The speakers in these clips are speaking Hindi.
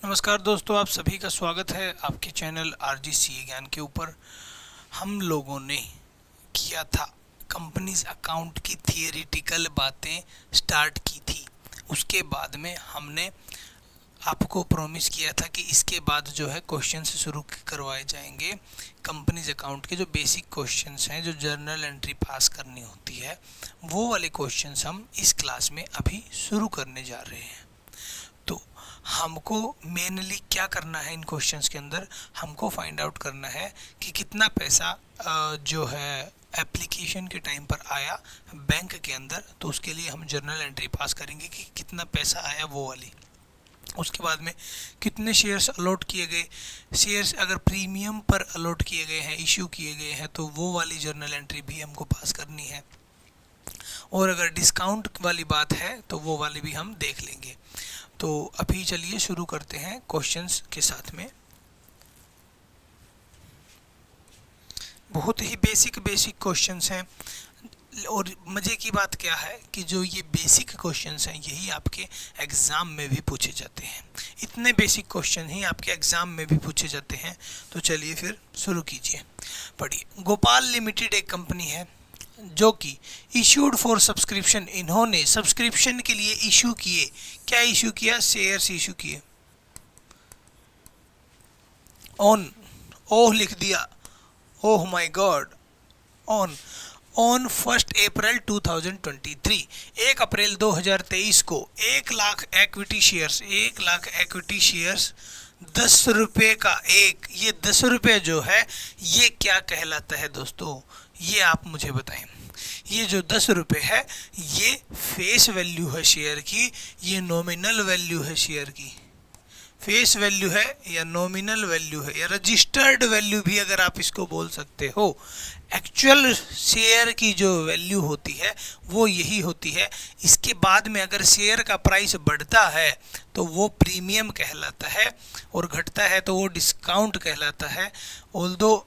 नमस्कार दोस्तों, आप सभी का स्वागत है आपके चैनल आरजीसी ज्ञान के ऊपर। हम लोगों ने किया था कंपनीज अकाउंट की थियरिटिकल बातें स्टार्ट की थी। उसके बाद में हमने आपको प्रॉमिस किया था कि इसके बाद जो है क्वेश्चन से शुरू करवाए जाएंगे। कंपनीज अकाउंट के जो बेसिक क्वेश्चंस हैं, जो जर्नल एंट्री पास करनी होती है, वो वाले क्वेश्चंस हम इस क्लास में अभी शुरू करने जा रहे हैं। तो हमको मेनली क्या करना है इन क्वेश्चंस के अंदर, हमको फाइंड आउट करना है कि कितना पैसा जो है एप्लीकेशन के टाइम पर आया बैंक के अंदर। तो उसके लिए हम जर्नल एंट्री पास करेंगे कि कितना पैसा आया वो वाली। उसके बाद में कितने शेयर्स अलॉट किए गए, शेयर्स अगर प्रीमियम पर अलॉट किए गए हैं, इश्यू किए गए हैं, तो वो वाली जर्नल एंट्री भी हमको पास करनी है। और अगर डिस्काउंट वाली बात है तो वो वाली भी हम देख लेंगे। तो अभी चलिए शुरू करते हैं क्वेश्चंस के साथ में। बहुत ही बेसिक क्वेश्चंस हैं। और मज़े की बात क्या है कि जो ये बेसिक क्वेश्चंस हैं यही आपके एग्ज़ाम में भी पूछे जाते हैं। इतने बेसिक क्वेश्चन ही आपके एग्ज़ाम में भी पूछे जाते हैं। तो चलिए फिर शुरू कीजिए, पढ़िए। गोपाल लिमिटेड एक कंपनी है जो कि इश्यूड फॉर सब्सक्रिप्शन, इन्होंने सब्सक्रिप्शन के लिए इशू किए। क्या इशू किया? शेयर्स इशू किए। ऑन, ओह लिख दिया, ओह माय गॉड, ऑन 1 अप्रैल 2023, 1 अप्रैल 2023 को 1 lakh equity shares, 1 lakh equity shares 10 रुपये का एक। ये 10 रुपये जो है ये क्या कहलाता है दोस्तों, ये आप मुझे बताएं। ये जो 10 रुपये है ये फेस वैल्यू है शेयर की, ये नॉमिनल वैल्यू है शेयर की। फेस वैल्यू है या नॉमिनल वैल्यू है या रजिस्टर्ड वैल्यू भी अगर आप इसको बोल सकते हो। एक्चुअल शेयर की जो वैल्यू होती है वो यही होती है। इसके बाद में अगर शेयर का प्राइस बढ़ता है तो वो प्रीमियम कहलाता है और घटता है तो वो डिस्काउंट कहलाता है। ऑल्दो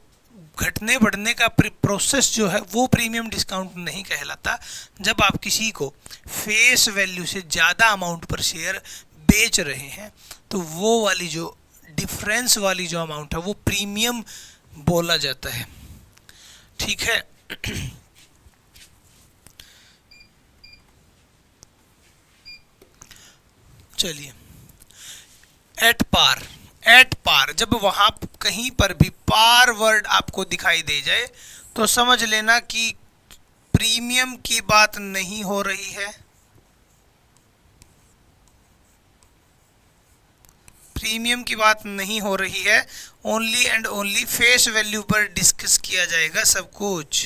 घटने बढ़ने का प्रोसेस जो है वो प्रीमियम डिस्काउंट नहीं कहलाता। जब आप किसी को फेस वैल्यू से ज़्यादा अमाउंट पर शेयर बेच रहे हैं तो वो वाली जो डिफरेंस वाली जो अमाउंट है वो प्रीमियम बोला जाता है। ठीक है। चलिए, एट पार, जब वहां कहीं पर भी पार वर्ड आपको दिखाई दे जाए तो समझ लेना कि प्रीमियम की बात नहीं हो रही है। प्रीमियम की बात नहीं हो रही है। Only and only face value पर डिस्कस किया जाएगा सब कुछ।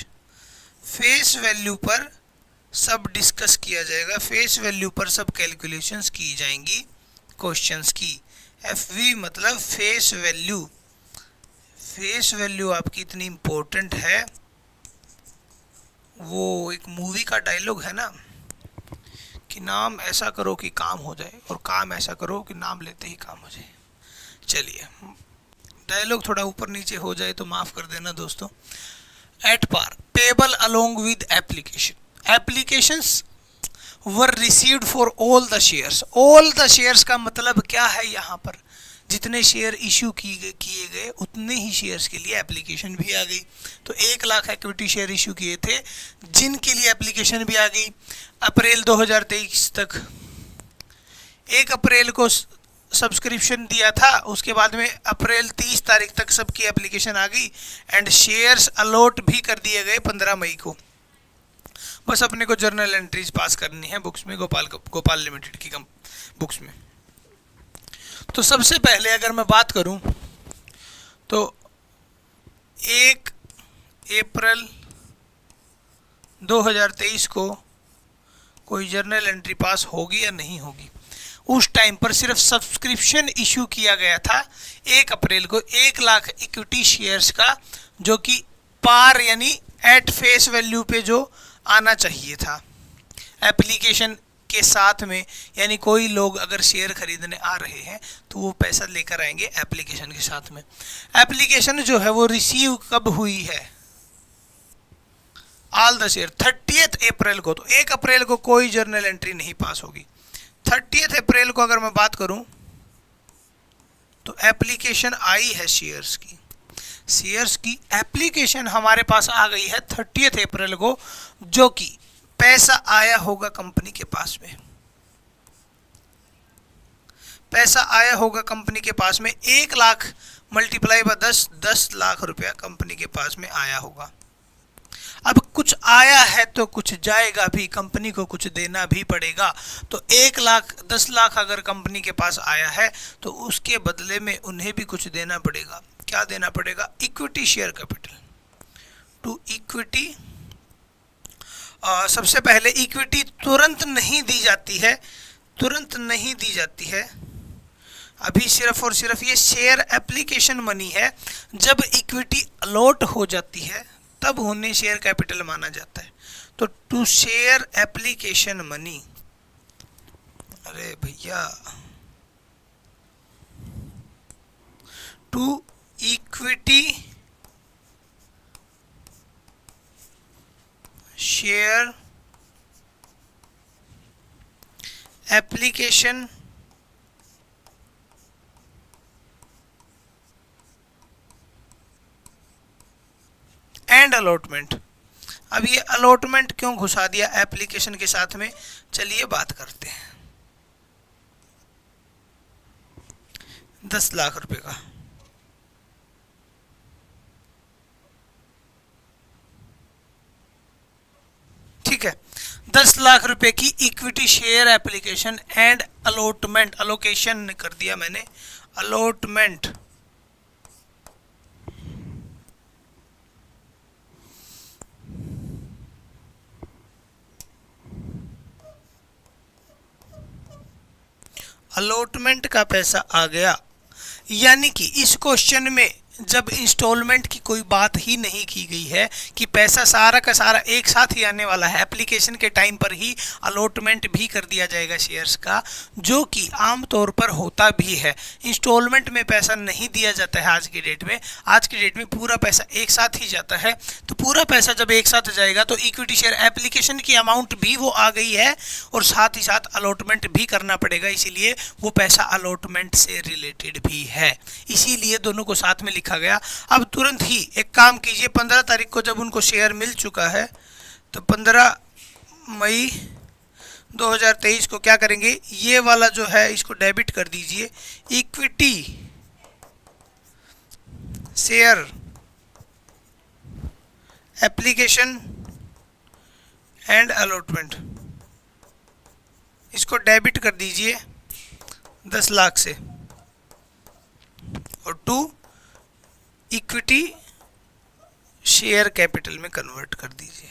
फेस वैल्यू पर सब डिस्कस किया जाएगा, फेस वैल्यू पर सब कैलकुलेशंस की जाएंगी क्वेश्चंस की। एफवी मतलब फेस वैल्यू। फेस वैल्यू आपकी इतनी इम्पोर्टेंट है। वो एक मूवी का डायलॉग है ना कि नाम ऐसा करो कि काम हो जाए और काम ऐसा करो कि नाम लेते ही काम हो जाए। चलिए, डायलॉग थोड़ा ऊपर नीचे हो जाए तो माफ़ कर देना दोस्तों। At par, payable along with application, applications were received for all the shares. All the shares का मतलब क्या है, यहाँ पर जितने शेयर इशू किए गए उतने ही शेयर्स के लिए एप्लीकेशन भी आ गई। तो 1 लाख इक्विटी शेयर इशू किए थे जिनके लिए एप्लीकेशन भी आ गई अप्रैल 2023 तक। 1 अप्रैल को सब्सक्रिप्शन दिया था, उसके बाद में अप्रैल 30 तारीख तक सबकी एप्लीकेशन आ गई एंड शेयर्स अलॉट भी कर दिए गए 15 मई को। बस अपने को जर्नल एंट्रीज पास करनी है बुक्स में, गोपाल लिमिटेड की बुक्स में। तो सबसे पहले अगर मैं बात करूं तो 1 अप्रैल 2023 को कोई जर्नल एंट्री पास होगी या नहीं होगी। उस टाइम पर सिर्फ सब्सक्रिप्शन इशू किया गया था 1 अप्रैल को 1 लाख इक्विटी शेयर्स का, जो कि पार यानी एट फेस वैल्यू पे जो आना चाहिए था एप्लीकेशन के साथ में। यानी कोई लोग अगर शेयर खरीदने आ रहे हैं तो वो पैसा लेकर आएंगे एप्लीकेशन के साथ में। एप्लीकेशन जो है वो रिसीव कब हुई है? ऑल द शेयर 30 अप्रैल को। तो 1 अप्रैल को कोई जर्नल एंट्री नहीं पास होगी। 30 अप्रैल को अगर मैं बात करूं तो एप्लीकेशन आई है शेयर्स की, शेयर्स की एप्लीकेशन हमारे पास आ गई है 30 अप्रैल को, जो कि पैसा आया होगा कंपनी के पास में, पैसा आया होगा कंपनी के पास में 1,00,000 मल्टीप्लाई बाय 10, 10 लाख रुपया कंपनी के पास में आया होगा। अब कुछ आया है तो कुछ जाएगा भी, कंपनी को कुछ देना भी पड़ेगा। तो 1,00,000 10 लाख अगर कंपनी के पास आया है तो उसके बदले में उन्हें भी कुछ देना पड़ेगा। क्या देना पड़ेगा? Equity share capital to equity. सबसे पहले इक्विटी तुरंत नहीं दी जाती है, तुरंत नहीं दी जाती है, अभी सिर्फ और सिर्फ ये शेयर एप्लीकेशन मनी है। जब इक्विटी अलॉट हो जाती है तब उन्हें शेयर कैपिटल माना जाता है। तो टू शेयर एप्लीकेशन मनी, अरे भैया, to equity share application and allotment. अब ये अलॉटमेंट क्यों घुसा दिया एप्लीकेशन के साथ में, चलिए बात करते हैं। 10 लाख रुपए का, ठीक है, 10 लाख रुपए की equity share application and allotment, allocation कर दिया मैंने, अलॉटमेंट। अलॉटमेंट का पैसा आ गया, यानी कि इस क्वेश्चन में जब इंस्टॉलमेंट की कोई बात ही नहीं की गई है कि पैसा सारा का सारा एक साथ ही आने वाला है, एप्लीकेशन के टाइम पर ही अलॉटमेंट भी कर दिया जाएगा शेयर्स का, जो कि आमतौर पर होता भी है। इंस्टॉलमेंट में पैसा नहीं दिया जाता है आज की डेट में, आज की डेट में पूरा पैसा एक साथ ही जाता है। तो पूरा पैसा जब एक साथ जाएगा तो इक्विटी शेयर एप्लीकेशन की अमाउंट भी वो आ गई है और साथ ही साथ अलॉटमेंट भी करना पड़ेगा, इसीलिए वो पैसा अलॉटमेंट से रिलेटेड भी है, इसीलिए दोनों को साथ में लिखा गया। अब तुरंत ही एक काम कीजिए, 15 तारीख को जब उनको शेयर मिल चुका है तो 15 मई 2023 को क्या करेंगे, ये वाला जो है इसको डेबिट कर दीजिए, equity share application and allotment, इसको डेबिट कर दीजिए 10 लाख से और टू इक्विटी शेयर कैपिटल में कन्वर्ट कर दीजिए।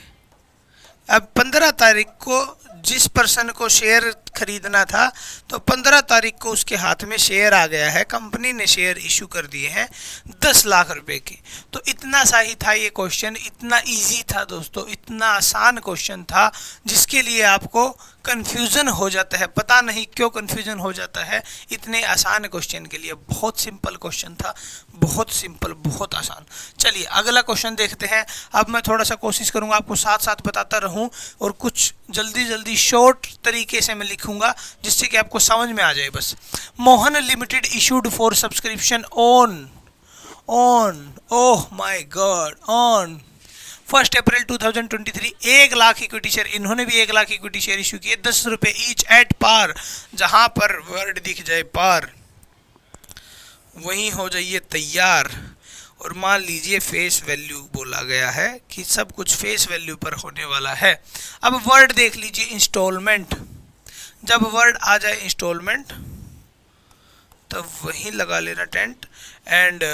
अब 15 तारीख को जिस पर्सन को शेयर खरीदना था तो 15 तारीख को उसके हाथ में शेयर आ गया है, कंपनी ने शेयर इशू कर दिए हैं 10 लाख रुपए के। तो इतना सा ही था ये क्वेश्चन, इतना इजी था दोस्तों, इतना आसान क्वेश्चन था जिसके लिए आपको कंफ्यूजन हो जाता है, पता नहीं क्यों कंफ्यूजन हो जाता है इतने आसान क्वेश्चन के लिए। बहुत सिंपल क्वेश्चन था, बहुत सिंपल, बहुत आसान। चलिए अगला क्वेश्चन देखते हैं। अब मैं थोड़ा सा कोशिश करूंगा आपको साथ साथ बताता रहूं और कुछ जल्दी जल्दी शॉर्ट तरीके से मैं लिखूंगा जिससे कि आपको समझ में आ जाए बस। Mohan limited issued for subscription on oh my God on 1 April 2023 1 lakh equity share, इन्होंने भी 1 लाख इक्विटी शेयर इशू किए 10 रुपये ईच एट पार, जहां पर वर्ड दिख जाए पार वहीं हो जाइए तैयार। और मान लीजिए फेस वैल्यू बोला गया है कि सब कुछ फेस वैल्यू पर होने वाला है। अब वर्ड देख लीजिए इंस्टॉलमेंट, जब वर्ड आ जाए इंस्टॉलमेंट तब वहीं लगा लेना टेंट एंड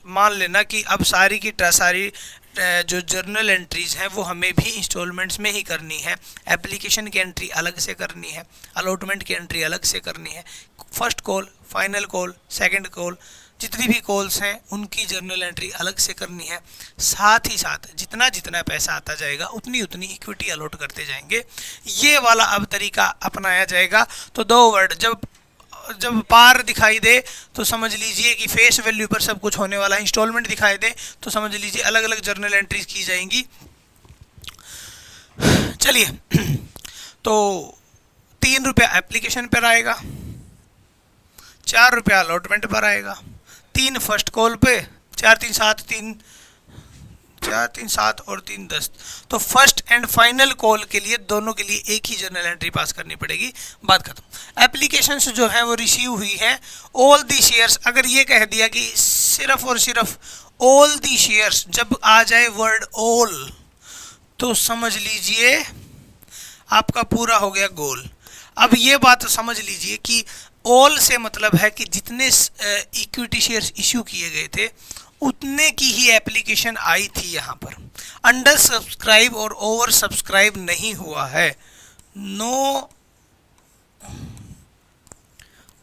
मान लेना कि अब सारी की सारी जो जर्नल एंट्रीज हैं वो हमें भी इंस्टॉलमेंट्स में ही करनी है। एप्लीकेशन की एंट्री अलग से करनी है, अलॉटमेंट की एंट्री अलग से करनी है, first call, final call, second call, जितनी भी कॉल्स हैं उनकी जर्नल एंट्री अलग से करनी है। साथ ही साथ जितना जितना पैसा आता जाएगा उतनी उतनी इक्विटी अलॉट करते जाएंगे। ये वाला अब तरीका अपनाया जाएगा। तो दो वर्ड जब पार दिखाई दे तो समझ लीजिए कि फेस वैल्यू पर सब कुछ होने वाला है, इंस्टॉलमेंट दिखाई दे तो समझ लीजिए अलग अलग जर्नल एंट्रीज की जाएंगी। चलिए तो 3 रुपया एप्लीकेशन पर आएगा, 4 रुपया अलॉटमेंट पर आएगा, 3 फर्स्ट कॉल पे, 4 3 7 3, 4 3 7 और 3 10। तो फर्स्ट एंड फाइनल कॉल के लिए दोनों के लिए एक ही जर्नल एंट्री पास करनी पड़ेगी, बात खत्म। एप्लीकेशंस जो है वो रिसीव हुई है ऑल दी शेयर्स। अगर ये कह दिया कि सिर्फ और सिर्फ ऑल दी शेयर्स, जब आ जाए वर्ड ऑल तो समझ लीजिए आपका पूरा हो गया गोल। अब ये बात समझ लीजिए कि ऑल से मतलब है कि जितने इक्विटी शेयर्स इश्यू किए गए थे उतने की ही एप्लीकेशन आई थी। यहाँ पर अंडर सब्सक्राइब और ओवर सब्सक्राइब नहीं हुआ है। No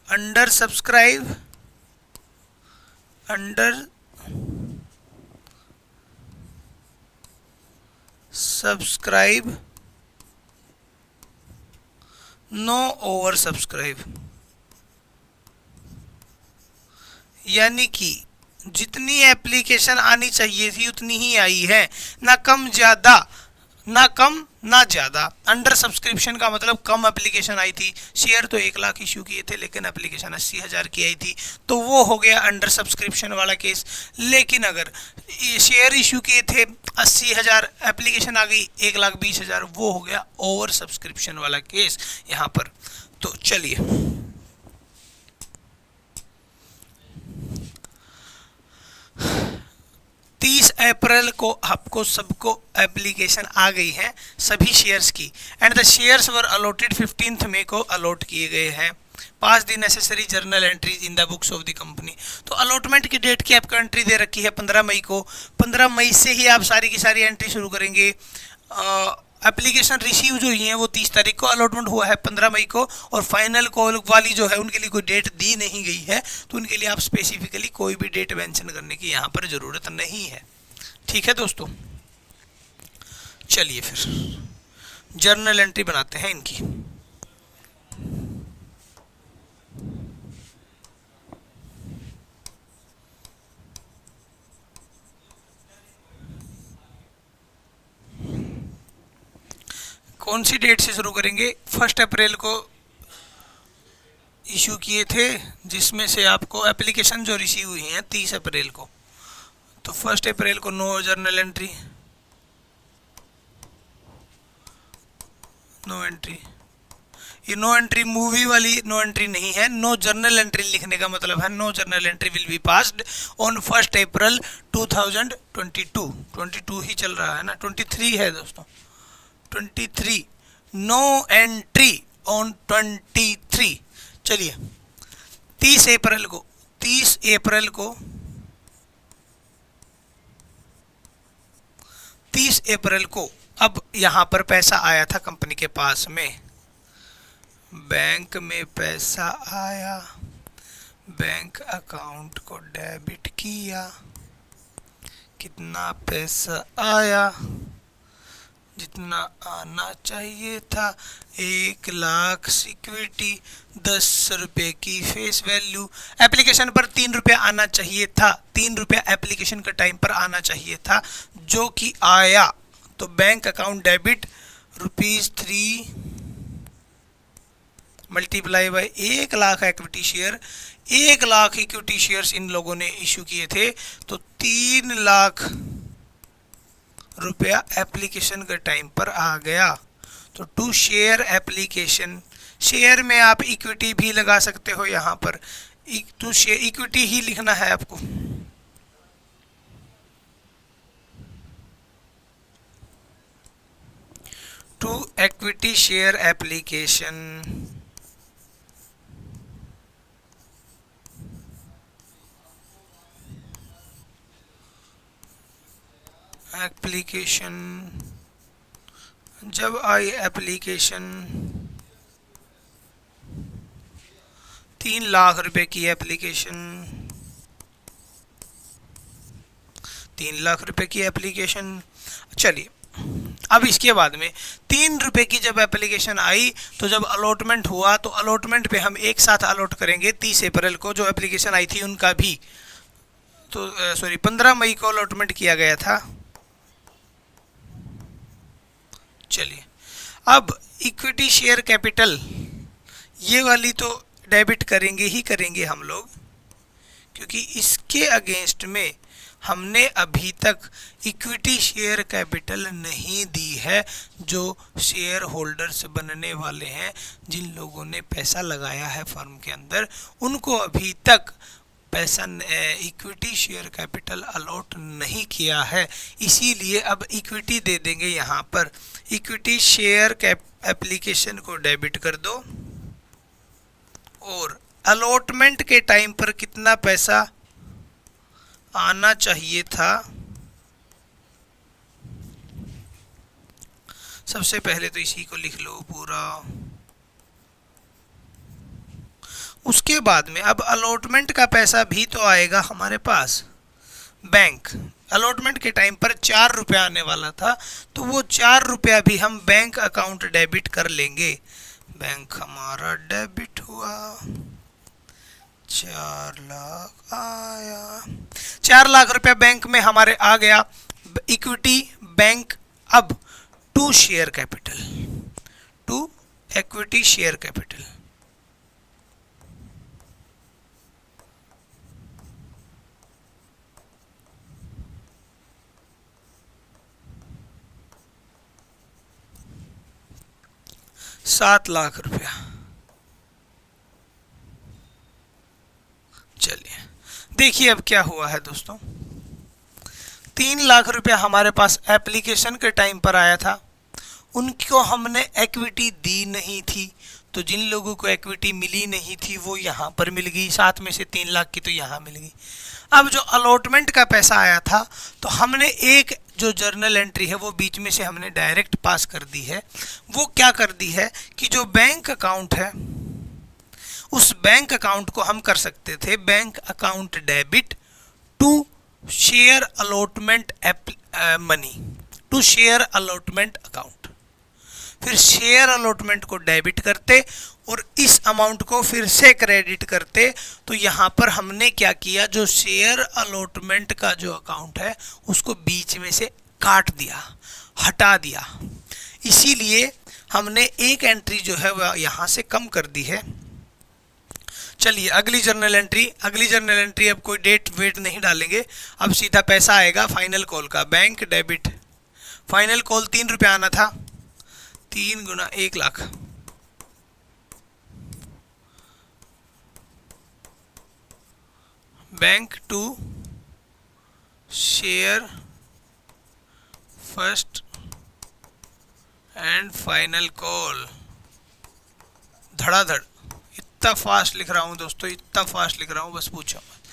under subscribe, under subscribe, no over subscribe. यानी कि जितनी एप्लीकेशन आनी चाहिए थी उतनी ही आई है, ना कम ज्यादा, ना कम ना ज्यादा। अंडर सब्सक्रिप्शन का मतलब कम एप्लीकेशन आई थी। शेयर तो 1 लाख इश्यू किए थे लेकिन एप्लीकेशन 80,000 की आई थी, तो वो हो गया अंडर सब्सक्रिप्शन वाला केस। लेकिन अगर शेयर इश्यू किए थे 80,000, एप्लीकेशन आ गई 1,20,000, वो हो गया ओवर सब्सक्रिप्शन वाला केस यहाँ पर। तो चलिए 30 अप्रैल को आपको सबको एप्लीकेशन आ गई है सभी शेयर्स की, and the shares were allotted 15 मई को अलॉट किए गए हैं। Pass the necessary journal entries in the books of the company. तो अलॉटमेंट की डेट की आपको एंट्री दे रखी है 15 मई को। 15 मई से ही आप सारी की सारी एंट्री शुरू करेंगे। एप्लीकेशन रिसीव जो हुई है वो 30 तारीख को, अलॉटमेंट हुआ है 15 मई को, और फाइनल कॉल वाली जो है उनके लिए कोई डेट दी नहीं गई है, तो उनके लिए आप स्पेसिफिकली कोई भी डेट मेंशन करने की यहाँ पर ज़रूरत नहीं है। ठीक है दोस्तों, चलिए फिर जर्नल एंट्री बनाते हैं इनकी। कौन सी डेट से शुरू करेंगे? 1 अप्रैल को इशू किए थे, जिसमें से आपको एप्लीकेशन जो रिसीव हुई हैं 30 अप्रैल को। तो 1 अप्रैल को no journal entry, no entry. ये नो एंट्री मूवी वाली नो एंट्री नहीं है। नो जर्नल एंट्री लिखने का मतलब है no journal entry will be passed on 1 April 2022। 22 ही चल रहा है ना, 23 है दोस्तों, 23। No entry on 23। चलिए 30 अप्रैल को, 30 अप्रैल को, 30 अप्रैल को अब यहाँ पर पैसा आया था कंपनी के पास में, बैंक में पैसा आया, बैंक अकाउंट को डेबिट किया। कितना पैसा आया? जितना आना चाहिए था, 1 लाख सिक्योरिटी, 10 रुपये की फेस वैल्यू। एप्लीकेशन पर 3 रुपया आना चाहिए था, 3 रुपया एप्लीकेशन का टाइम पर आना चाहिए था, जो कि आया। तो bank account debit ₹3 multiply by 1 lakh equity share. 1 lakh equity shares in लोगों ने इशू किए थे, तो 3 लाख रुपया एप्लीकेशन के टाइम पर आ गया। तो टू शेयर एप्लीकेशन, शेयर में आप इक्विटी भी लगा सकते हो, यहाँ पर टू शेयर इक्विटी ही लिखना है आपको। To equity share application, application जब आई एप्लीकेशन 3 लाख रुपए की एप्लीकेशन, 3 लाख रुपए की एप्लीकेशन। चलिए अब इसके बाद में 3 रुपए की जब एप्लीकेशन आई, तो जब अलॉटमेंट हुआ तो अलॉटमेंट पे हम एक साथ अलॉट करेंगे 30 अप्रैल को जो एप्लीकेशन आई थी उनका भी। तो 15 मई को अलॉटमेंट किया गया था। चलिए अब इक्विटी शेयर कैपिटल, ये वाली तो डेबिट करेंगे ही करेंगे हम लोग, क्योंकि इसके अगेंस्ट में हमने अभी तक इक्विटी शेयर कैपिटल नहीं दी है। जो शेयर होल्डर्स बनने वाले हैं, जिन लोगों ने पैसा लगाया है फर्म के अंदर, उनको अभी तक पैसा इक्विटी शेयर कैपिटल अलॉट नहीं किया है। इसीलिए अब इक्विटी दे देंगे। यहाँ पर इक्विटी शेयर कैप एप्लीकेशन को डेबिट कर दो और अलॉटमेंट के टाइम पर कितना पैसा आना चाहिए था, सबसे पहले तो इसी को लिख लो पूरा। उसके बाद में अब अलॉटमेंट का पैसा भी तो आएगा हमारे पास। बैंक अलॉटमेंट के टाइम पर 4 रुपया आने वाला था, तो वो 4 रुपया भी हम बैंक अकाउंट डेबिट कर लेंगे। बैंक हमारा डेबिट हुआ, 4 लाख आया, 4 लाख रुपया बैंक में हमारे आ गया। इक्विटी बैंक अब to share capital, to equity share capital. ₹7 lakh. चलिए देखिए अब क्या हुआ है दोस्तों। 3 लाख रुपया हमारे पास एप्लीकेशन के टाइम पर आया था, उनको हमने इक्विटी दी नहीं थी, तो जिन लोगों को इक्विटी मिली नहीं थी वो यहाँ पर मिल गई, 7 में से 3 लाख की तो यहाँ मिल गई। अब जो अलॉटमेंट का पैसा आया था, तो हमने एक जो जर्नल एंट्री है वो बीच में से हमने डायरेक्ट पास कर दी है। वो क्या कर दी है कि जो बैंक अकाउंट है, उस बैंक अकाउंट को हम कर सकते थे bank account debit to share allotment money, to share allotment account. फिर शेयर अलॉटमेंट को डेबिट करते और इस अमाउंट को फिर से क्रेडिट करते। तो यहाँ पर हमने क्या किया, जो शेयर अलॉटमेंट का जो अकाउंट है उसको बीच में से काट दिया, हटा दिया। इसीलिए हमने एक एंट्री जो है वह यहाँ से कम कर दी है। चलिए अगली जर्नल एंट्री अब कोई डेट वेट नहीं डालेंगे, अब सीधा पैसा आएगा फाइनल कॉल का। बैंक डेबिट फाइनल कॉल 3 रुपया आना था, 3 गुना 1 lakh. Bank to share first and final call. धड़ाधड़ इतना फास्ट लिख रहा हूँ दोस्तों, इतना फास्ट लिख रहा हूँ, बस पूछो मत।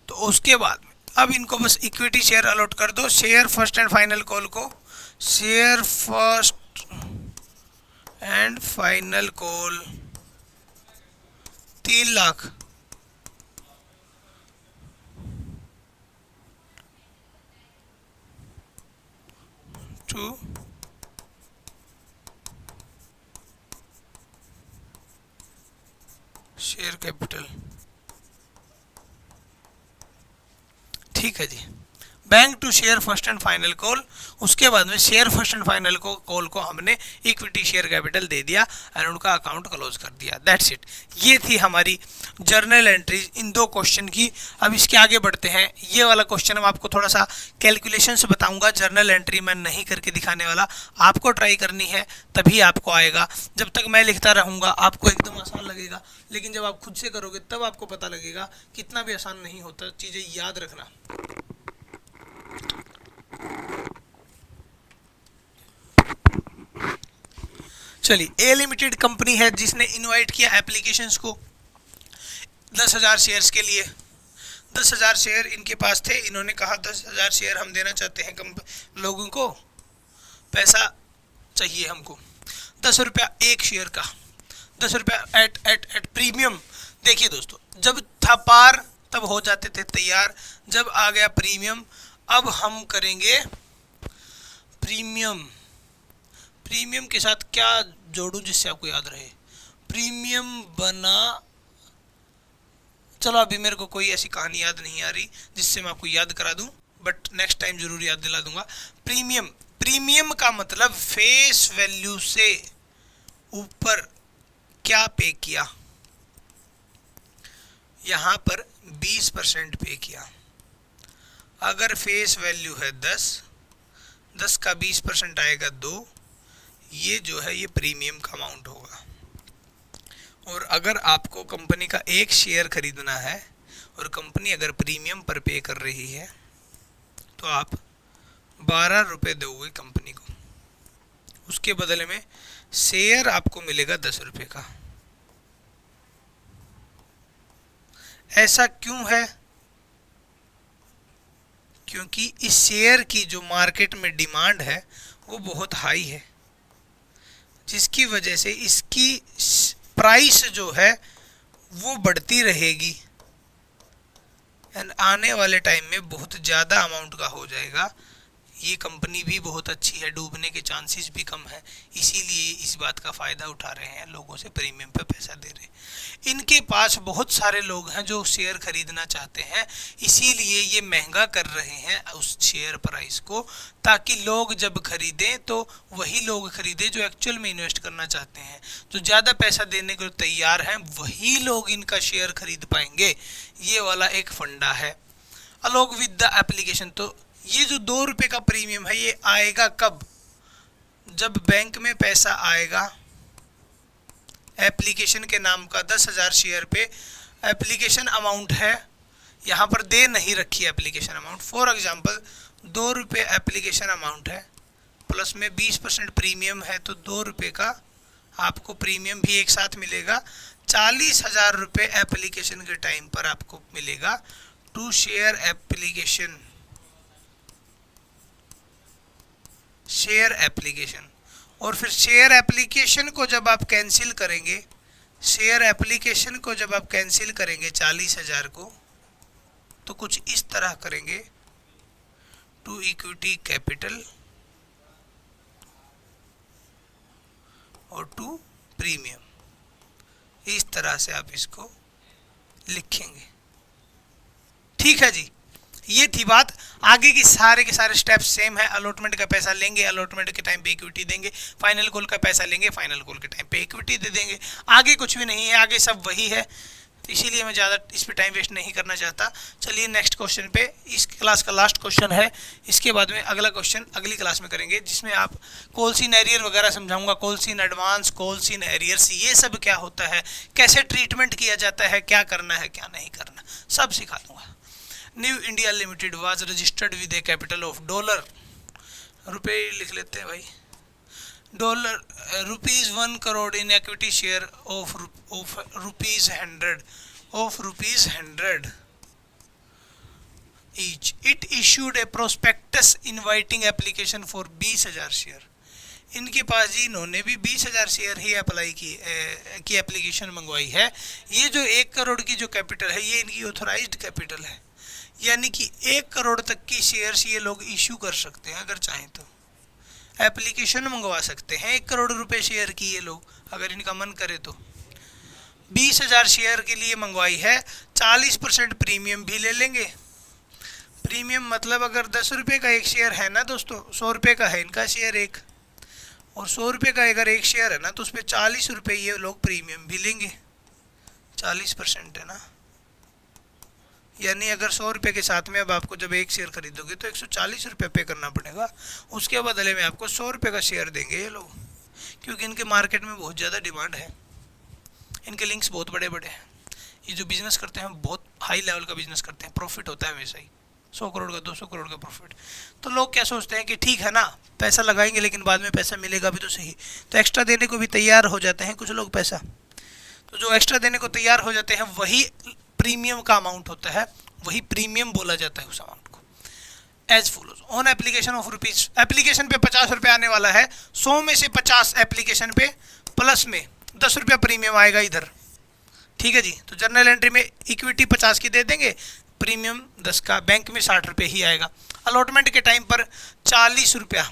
तो उसके बाद में अब इनको बस इक्विटी शेयर अलॉट कर दो। Share first and final call को share first and final call 3 lakh. To share capital, ठीक है ji. Bank to share first and final call, उसके बाद में share first and final call को हमने इक्विटी शेयर कैपिटल दे दिया और उनका अकाउंट क्लोज कर दिया। That's it. ये थी हमारी जर्नल एंट्रीज इन 2 क्वेश्चन की। अब इसके आगे बढ़ते हैं। ये वाला क्वेश्चन मैं आपको थोड़ा सा कैलकुलेशन से बताऊंगा, जर्नल एंट्री मैं नहीं करके दिखाने वाला। आपको ट्राई करनी है तभी आपको आएगा। जब तक मैं लिखता रहूँगा आपको एकदम आसान लगेगा, लेकिन जब आप खुद से करोगे तब आपको पता लगेगा कितना भी आसान नहीं होता। चीज़ें याद रखना। चलिए ए लिमिटेड कंपनी है जिसने इनवाइट किया एप्लीकेशंस को 10,000 शेयर्स के लिए। 10,000 शेयर इनके पास थे, इन्होंने कहा 10,000 शेयर हम देना चाहते हैं लोगों को, पैसा चाहिए हमको 10 रुपया एक शेयर का, 10 रुपया एट प्रीमियम। देखिए दोस्तों, जब था पार तब हो जाते थे तैयार, जब आ गया प्रीमियम अब हम करेंगे प्रीमियम। प्रीमियम के साथ क्या जोड़ूं जिससे आपको याद रहे? प्रीमियम बना, चलो अभी मेरे को कोई ऐसी कहानी याद नहीं आ रही जिससे मैं आपको याद करा दूं, बट नेक्स्ट टाइम जरूर याद दिला दूंगा। प्रीमियम, प्रीमियम का मतलब फेस वैल्यू से ऊपर क्या पे किया, यहाँ पर 20% पे किया। अगर फेस वैल्यू है 10 का 20% आएगा 2, ये जो है ये प्रीमियम का अमाउंट होगा। और अगर आपको कंपनी का एक शेयर खरीदना है और कंपनी अगर प्रीमियम पर पे कर रही है तो आप 12 रुपये दोगे कंपनी को, उसके बदले में शेयर आपको मिलेगा 10 रुपये का। ऐसा क्यों है? क्योंकि इस शेयर की जो मार्केट में डिमांड है वो बहुत हाई है, जिसकी वजह से इसकी प्राइस जो है वो बढ़ती रहेगी एंड आने वाले टाइम में बहुत ज़्यादा अमाउंट का हो जाएगा। ये कंपनी भी बहुत अच्छी है, डूबने के चांसेस भी कम है, इसीलिए इस बात का फ़ायदा उठा रहे हैं, लोगों से प्रीमियम पे पैसा दे रहे हैं। इनके पास बहुत सारे लोग हैं जो शेयर खरीदना चाहते हैं, इसीलिए ये महंगा कर रहे हैं उस शेयर प्राइस को, ताकि लोग जब खरीदें तो वही लोग खरीदें जो एक्चुअल में इन्वेस्ट करना चाहते हैं। जो ज़्यादा पैसा देने को तैयार हैं वही लोग इनका शेयर खरीद पाएंगे। ये वाला एक फंडा है। अलॉन्ग विद द एप्लीकेशन, तो ये जो 2 रुपये का प्रीमियम है ये आएगा कब? जब बैंक में पैसा आएगा एप्लीकेशन के नाम का 10,000 शेयर पे एप्लीकेशन अमाउंट है, यहाँ पर दे नहीं रखी एप्लीकेशन अमाउंट। फॉर एग्जांपल 2 रुपये एप्लीकेशन अमाउंट है, प्लस में 20% प्रीमियम है, तो 2 रुपये का आपको प्रीमियम भी एक साथ मिलेगा। 40,000 रुपये एप्लीकेशन के टाइम पर आपको मिलेगा to share application, share application. और फिर शेयर एप्लीकेशन को जब आप कैंसिल करेंगे, शेयर एप्लीकेशन को जब आप कैंसिल करेंगे 40,000 को, तो कुछ इस तरह करेंगे, टू इक्विटी कैपिटल और टू प्रीमियम, इस तरह से आप इसको लिखेंगे। ठीक है जी, ये थी बात। आगे की सारे के सारे स्टेप्स सेम है। अलॉटमेंट का पैसा लेंगे, अलॉटमेंट के टाइम पे इक्विटी देंगे, फाइनल कॉल का पैसा लेंगे, फाइनल कॉल के टाइम पे इक्विटी दे देंगे। आगे कुछ भी नहीं है, आगे सब वही है, इसीलिए मैं ज़्यादा इस पे टाइम वेस्ट नहीं करना चाहता। चलिए नेक्स्ट क्वेश्चन पे, इस क्लास का लास्ट क्वेश्चन है, इसके बाद में अगला क्वेश्चन अगली क्लास में करेंगे, जिसमें आप कॉल्स इन एरियर वगैरह समझाऊंगा, calls in advance, calls in arrears, ये सब क्या होता है, कैसे ट्रीटमेंट किया जाता है, क्या करना है क्या नहीं करना, सब सिखा दूंगा। New India limited was registered with A capital of $, रुपये लिख लेते हैं भाई, ₹1 crore in equity share of ₹100 each. It issued a prospectus inviting application for 20,000 share. इनके पास जी इन्होंने भी 20,000 शेयर ही अप्लाई की एप्लीकेशन मंगवाई है। ये जो 1 करोड़ की जो कैपिटल है ये इनकी ऑथोराइज्ड कैपिटल है, यानी कि 1 करोड़ तक की शेयर्स ये लोग इशू कर सकते हैं, अगर चाहें तो एप्लीकेशन मंगवा सकते हैं 1 करोड़ रुपए शेयर की ये लोग, अगर इनका मन करे तो। 20,000 शेयर के लिए मंगवाई है, 40% प्रीमियम भी ले लेंगे। प्रीमियम मतलब अगर 10 रुपये का एक शेयर है ना दोस्तों, 100 रुपये का है इनका शेयर एक, और 100 रुपये का अगर एक शेयर है ना तो उस पर 40 रुपये ये लोग प्रीमियम भी लेंगे, 40% है ना, यानी अगर 100 रुपये के साथ में अब आपको जब एक शेयर खरीदोगे तो 140 रुपये पे करना पड़ेगा, उसके बदले में आपको 100 रुपये का शेयर देंगे ये लोग, क्योंकि इनके मार्केट में बहुत ज़्यादा डिमांड है, इनके लिंक्स बहुत बड़े बड़े हैं, ये जो बिजनेस करते हैं बहुत हाई लेवल का बिजनेस करते हैं, प्रॉफिट होता है वैसा ही 100 करोड़ का 200 करोड़ का प्रॉफिट। तो लोग क्या सोचते हैं कि ठीक है ना पैसा लगाएंगे लेकिन बाद में पैसा मिलेगा भी तो सही, तो एक्स्ट्रा देने को भी तैयार हो जाते हैं कुछ लोग पैसा, तो जो एक्स्ट्रा देने को तैयार हो जाते हैं वही प्रीमियम का अमाउंट होता है, वही प्रीमियम बोला जाता है उस अमाउंट को। As follows, on application of rupees, application पे 50 रुपये आने वाला है, 100 में से 50 एप्लीकेशन पे, प्लस में 10 रुपया प्रीमियम आएगा इधर, ठीक है जी। तो जर्नल एंट्री में इक्विटी 50 की दे देंगे, प्रीमियम 10 का, बैंक में 60 रुपये ही आएगा। अलॉटमेंट के टाइम पर 40 रुपया,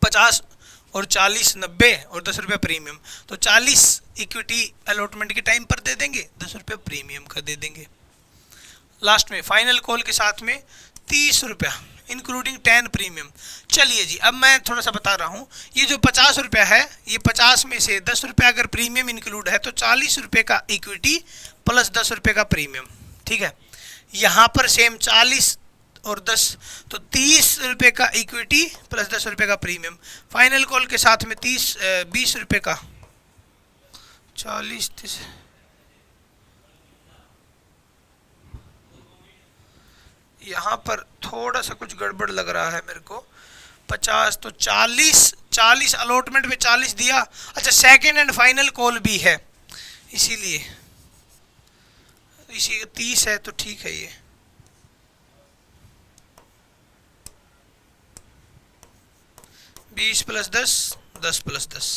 50 और 40 90 और 10 रुपये प्रीमियम, तो 40 इक्विटी अलॉटमेंट के टाइम पर दे देंगे, 10 रुपये प्रीमियम का दे देंगे। लास्ट में फाइनल कॉल के साथ में 30 रुपया इंक्लूडिंग 10 प्रीमियम। चलिए जी, अब मैं थोड़ा सा बता रहा हूँ। ये जो 50 रुपया है, ये 50 में से 10 रुपया अगर प्रीमियम इंक्लूड है तो 40 रुपये का इक्विटी प्लस 10 रुपये का प्रीमियम, ठीक है। यहाँ पर सेम 40 और 10, तो 30 रुपये का इक्विटी प्लस 10 रुपये का प्रीमियम। फाइनल कॉल के साथ में 20 रुपये का 40 30, यहाँ पर थोड़ा सा कुछ गड़बड़ लग रहा है मेरे को। 50 तो 40 अलॉटमेंट में 40 दिया। अच्छा, सेकेंड एंड फाइनल कॉल भी है, इसीलिए इसी 30 है तो ठीक है। ये 20 प्लस 10, 10 प्लस 10,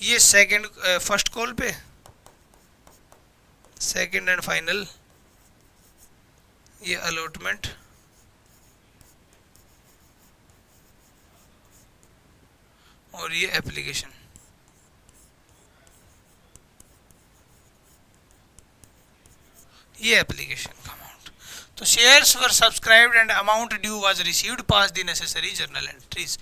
ये सेकेंड फर्स्ट कॉल पे, सेकेंड एंड फाइनल, ये अलॉटमेंट, और ये एप्लीकेशन। ये एप्लीकेशन का अमाउंट। तो shares were subscribed and amount due was received, pass the necessary journal entries.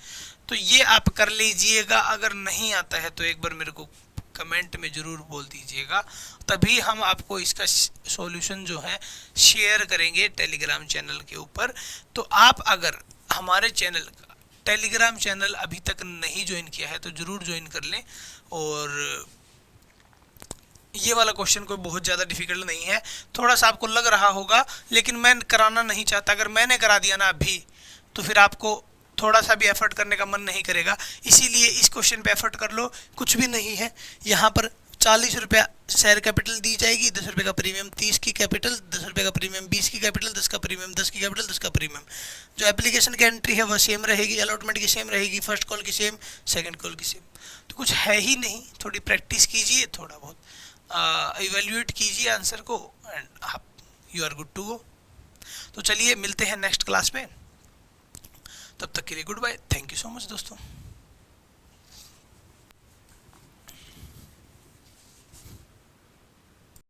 तो ये आप कर लीजिएगा। अगर नहीं आता है तो एक बार मेरे को कमेंट में ज़रूर बोल दीजिएगा, तभी हम आपको इसका सॉल्यूशन जो है शेयर करेंगे टेलीग्राम चैनल के ऊपर। तो आप अगर हमारे चैनल टेलीग्राम चैनल अभी तक नहीं ज्वाइन किया है तो ज़रूर ज्वाइन कर लें। और ये वाला क्वेश्चन कोई बहुत ज़्यादा डिफिकल्ट नहीं है, थोड़ा सा आपको लग रहा होगा, लेकिन मैं कराना नहीं चाहता। अगर मैंने करा दिया ना अभी, तो फिर आपको थोड़ा सा भी एफर्ट करने का मन नहीं करेगा। इसीलिए इस क्वेश्चन पे एफर्ट कर लो। कुछ भी नहीं है, यहाँ पर 40 रुपया शेयर कैपिटल दी जाएगी, 10 रुपये का प्रीमियम, 30 की कैपिटल, 10 रुपये का प्रीमियम, 20 की कैपिटल, 10 का प्रीमियम, 10 की कैपिटल, 10 का प्रीमियम। जो एप्लीकेशन की एंट्री है वह सेम रहेगी, अलॉटमेंट की सेम रहेगी, फर्स्ट कॉल की सेम, सेकंड कॉल की सेम। तो कुछ है ही नहीं, थोड़ी प्रैक्टिस कीजिए, थोड़ा बहुत इवेल्युएट कीजिए आंसर को, एंड आप you are good to go. तो चलिए मिलते हैं नेक्स्ट क्लास में, तब तक के लिए goodbye, thank you so much दोस्तों।